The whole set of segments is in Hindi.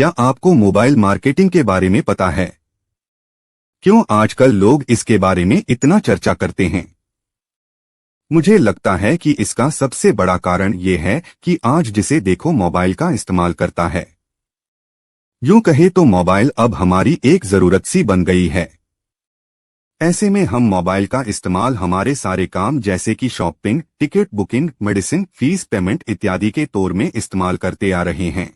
क्या आपको मोबाइल मार्केटिंग के बारे में पता है? क्यों आजकल लोग इसके बारे में इतना चर्चा करते हैं? मुझे लगता है कि इसका सबसे बड़ा कारण ये है कि आज जिसे देखो मोबाइल का इस्तेमाल करता है। यूं कहे तो मोबाइल अब हमारी एक जरूरत सी बन गई है। ऐसे में हम मोबाइल का इस्तेमाल हमारे सारे काम जैसे कि shopping, ticket booking, medicine, fees payment इत्यादि के तौर में इस्तेमाल करते आ रहे हैं।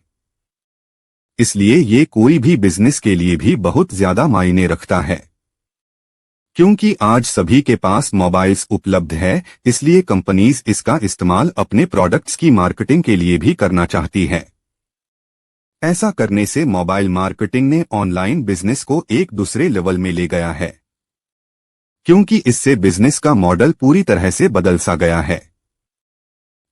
इसलिए ये कोई भी बिजनेस के लिए भी बहुत ज्यादा मायने रखता है। क्योंकि आज सभी के पास मोबाइल्स उपलब्ध है, इसलिए कंपनीज इसका इस्तेमाल अपने प्रोडक्ट्स की मार्केटिंग के लिए भी करना चाहती है। ऐसा करने से मोबाइल मार्केटिंग ने ऑनलाइन बिजनेस को एक दूसरे लेवल में ले गया है, क्योंकि इससे बिजनेस का मॉडल पूरी तरह से बदल सा गया है।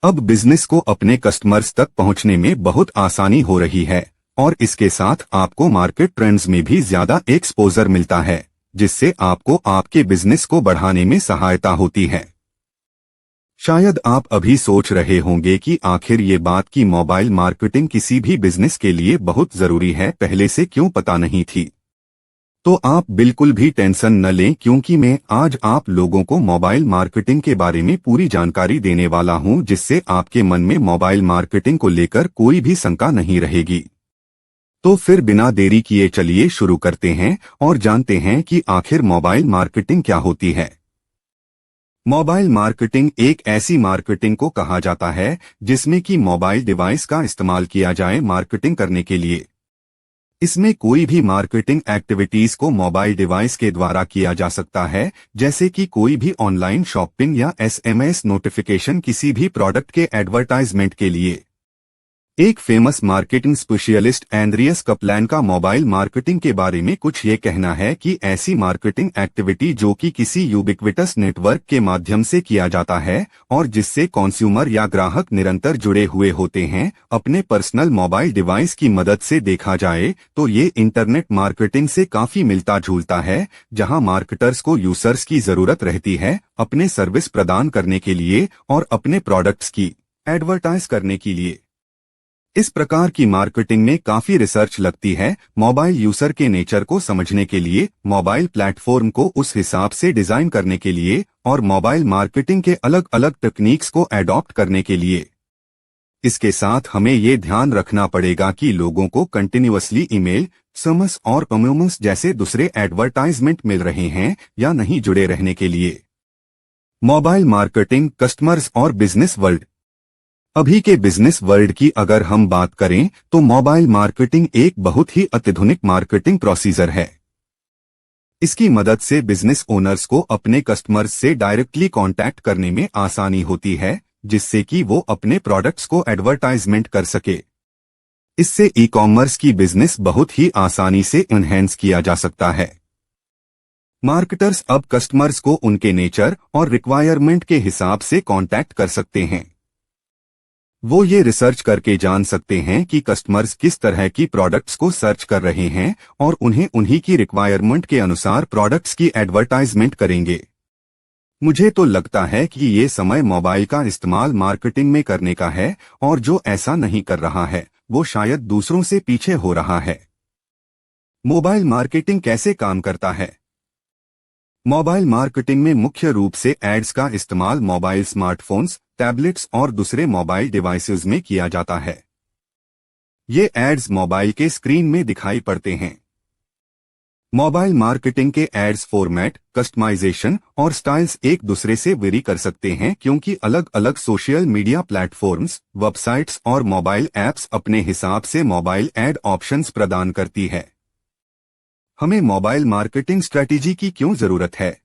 अब बिजनेस को अपने कस्टमर्स तक पहुंचने में बहुत आसानी हो रही है और इसके साथ आपको मार्केट ट्रेंड्स में भी ज्यादा एक्सपोजर मिलता है, जिससे आपको आपके बिजनेस को बढ़ाने में सहायता होती है। शायद आप अभी सोच रहे होंगे कि आखिर ये बात कि मोबाइल मार्केटिंग किसी भी बिजनेस के लिए बहुत जरूरी है पहले से क्यों पता नहीं थी। तो आप बिल्कुल भी टेंशन न लें, क्योंकि मैं आज आप लोगों को मोबाइल मार्केटिंग के बारे में पूरी जानकारी देने वाला हूं, जिससे आपके मन में मोबाइल मार्केटिंग को लेकर कोई भी शंका नहीं रहेगी। तो फिर बिना देरी किए चलिए शुरू करते हैं और जानते हैं कि आखिर मोबाइल मार्केटिंग क्या होती है। मोबाइल मार्केटिंग एक ऐसी मार्केटिंग को कहा जाता है जिसमें कि मोबाइल डिवाइस का इस्तेमाल किया जाए मार्केटिंग करने के लिए। इसमें कोई भी मार्केटिंग एक्टिविटीज को मोबाइल डिवाइस के द्वारा किया जा सकता है, जैसे कि कोई भी ऑनलाइन शॉपिंग या एसएमएस नोटिफिकेशन किसी भी प्रोडक्ट के एडवर्टाइजमेंट के लिए। एक फेमस मार्केटिंग स्पेशलिस्ट एंड्रियस कपलैन का मोबाइल मार्केटिंग के बारे में कुछ ये कहना है कि ऐसी मार्केटिंग एक्टिविटी जो कि किसी यूबिक्विटस नेटवर्क के माध्यम से किया जाता है और जिससे कंज्यूमर या ग्राहक निरंतर जुड़े हुए होते हैं, अपने पर्सनल मोबाइल डिवाइस की मदद से देखा जाए तो ये इंटरनेट मार्केटिंग से काफी मिलता जुलता है, जहां मार्केटर्स को यूजर्स की जरूरत रहती है अपने सर्विस प्रदान करने के लिए और अपने प्रोडक्ट्स की एडवर्टाइज करने के लिए। इस प्रकार की मार्केटिंग में काफी रिसर्च लगती है मोबाइल यूजर के नेचर को समझने के लिए, मोबाइल प्लेटफॉर्म को उस हिसाब से डिजाइन करने के लिए और मोबाइल मार्केटिंग के अलग अलग टेक्निक्स को एडॉप्ट करने के लिए। इसके साथ हमें ये ध्यान रखना पड़ेगा कि लोगों को कंटिन्यूअसली ईमेल, एसएमएस और कम्युनिकेशन जैसे दूसरे एडवर्टाइजमेंट मिल रहे हैं या नहीं जुड़े रहने के लिए। मोबाइल मार्केटिंग, कस्टमर्स और बिजनेस वर्ल्ड। अभी के बिजनेस वर्ल्ड की अगर हम बात करें तो मोबाइल मार्केटिंग एक बहुत ही अत्याधुनिक मार्केटिंग प्रोसीजर है। इसकी मदद से बिजनेस ओनर्स को अपने कस्टमर्स से डायरेक्टली कांटेक्ट करने में आसानी होती है, जिससे कि वो अपने प्रोडक्ट्स को एडवर्टाइजमेंट कर सके। इससे ई कॉमर्स की बिजनेस बहुत ही आसानी से एनहेंस किया जा सकता है। मार्केटर्स अब कस्टमर्स को उनके नेचर और रिक्वायरमेंट के हिसाब से कांटेक्ट कर सकते हैं। वो ये रिसर्च करके जान सकते हैं कि कस्टमर्स किस तरह की प्रोडक्ट्स को सर्च कर रहे हैं और उन्हें उन्हीं की रिक्वायरमेंट के अनुसार प्रोडक्ट्स की एडवर्टाइजमेंट करेंगे। मुझे तो लगता है कि ये समय मोबाइल का इस्तेमाल मार्केटिंग में करने का है और जो ऐसा नहीं कर रहा है वो शायद दूसरों से पीछे हो रहा है। मोबाइल मार्केटिंग कैसे काम करता है? मोबाइल मार्केटिंग में मुख्य रूप से एड्स का इस्तेमाल मोबाइल स्मार्टफोन्स, टैबलेट्स और दूसरे मोबाइल डिवाइसेस में किया जाता है। ये एड्स मोबाइल के स्क्रीन में दिखाई पड़ते हैं। मोबाइल मार्केटिंग के एड्स फॉर्मेट, कस्टमाइजेशन और स्टाइल्स एक दूसरे से वेरी कर सकते हैं, क्योंकि अलग अलग सोशल मीडिया प्लेटफॉर्म्स, वेबसाइट्स और मोबाइल ऐप्स अपने हिसाब से मोबाइल एड ऑप्शंस प्रदान करती है। हमें मोबाइल मार्केटिंग स्ट्रैटेजी की क्यों जरूरत है?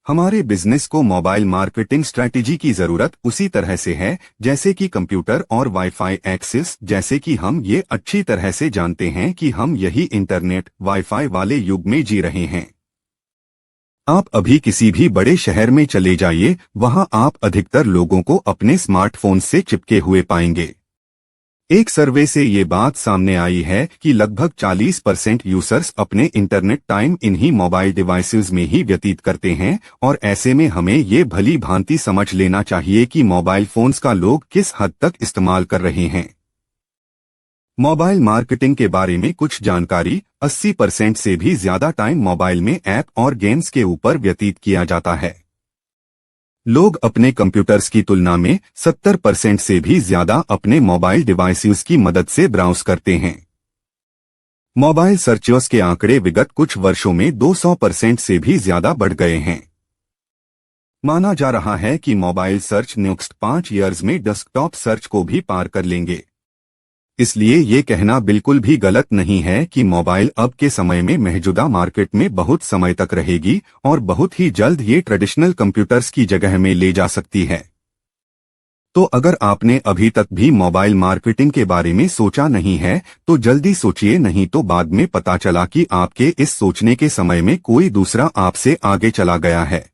हमारे बिजनेस को मोबाइल मार्केटिंग स्ट्रैटेजी की जरूरत उसी तरह से है जैसे कि कंप्यूटर और वाईफाई एक्सेस, जैसे कि हम ये अच्छी तरह से जानते हैं कि हम यही इंटरनेट, वाईफाई वाले युग में जी रहे हैं। आप अभी किसी भी बड़े शहर में चले जाइए, वहां आप अधिकतर लोगों को अपने स्मार्टफोन से चिपके हुए पाएंगे। एक सर्वे से ये बात सामने आई है कि लगभग 40% यूजर्स अपने इंटरनेट टाइम इन्हीं मोबाइल डिवाइसेस में ही व्यतीत करते हैं और ऐसे में हमें ये भली भांति समझ लेना चाहिए कि मोबाइल फोन्स का लोग किस हद तक इस्तेमाल कर रहे हैं। मोबाइल मार्केटिंग के बारे में कुछ जानकारी। 80% से भी ज्यादा टाइम मोबाइल में ऐप और गेम्स के ऊपर व्यतीत किया जाता है। लोग अपने कंप्यूटर्स की तुलना में 70% से भी ज्यादा अपने मोबाइल डिवाइसेस की मदद से ब्राउज करते हैं। मोबाइल सर्चर्स के आंकड़े विगत कुछ वर्षों में 200% से भी ज्यादा बढ़ गए हैं। माना जा रहा है कि मोबाइल सर्च नेक्स्ट 5 ईयर्स में डेस्कटॉप सर्च को भी पार कर लेंगे। इसलिए ये कहना बिल्कुल भी गलत नहीं है कि मोबाइल अब के समय में मौजूदा मार्केट में बहुत समय तक रहेगी और बहुत ही जल्द ये ट्रेडिशनल कंप्यूटर्स की जगह में ले जा सकती है। तो अगर आपने अभी तक भी मोबाइल मार्केटिंग के बारे में सोचा नहीं है तो जल्दी सोचिए, नहीं तो बाद में पता चला कि आपके इस सोचने के समय में कोई दूसरा आपसे आगे चला गया है।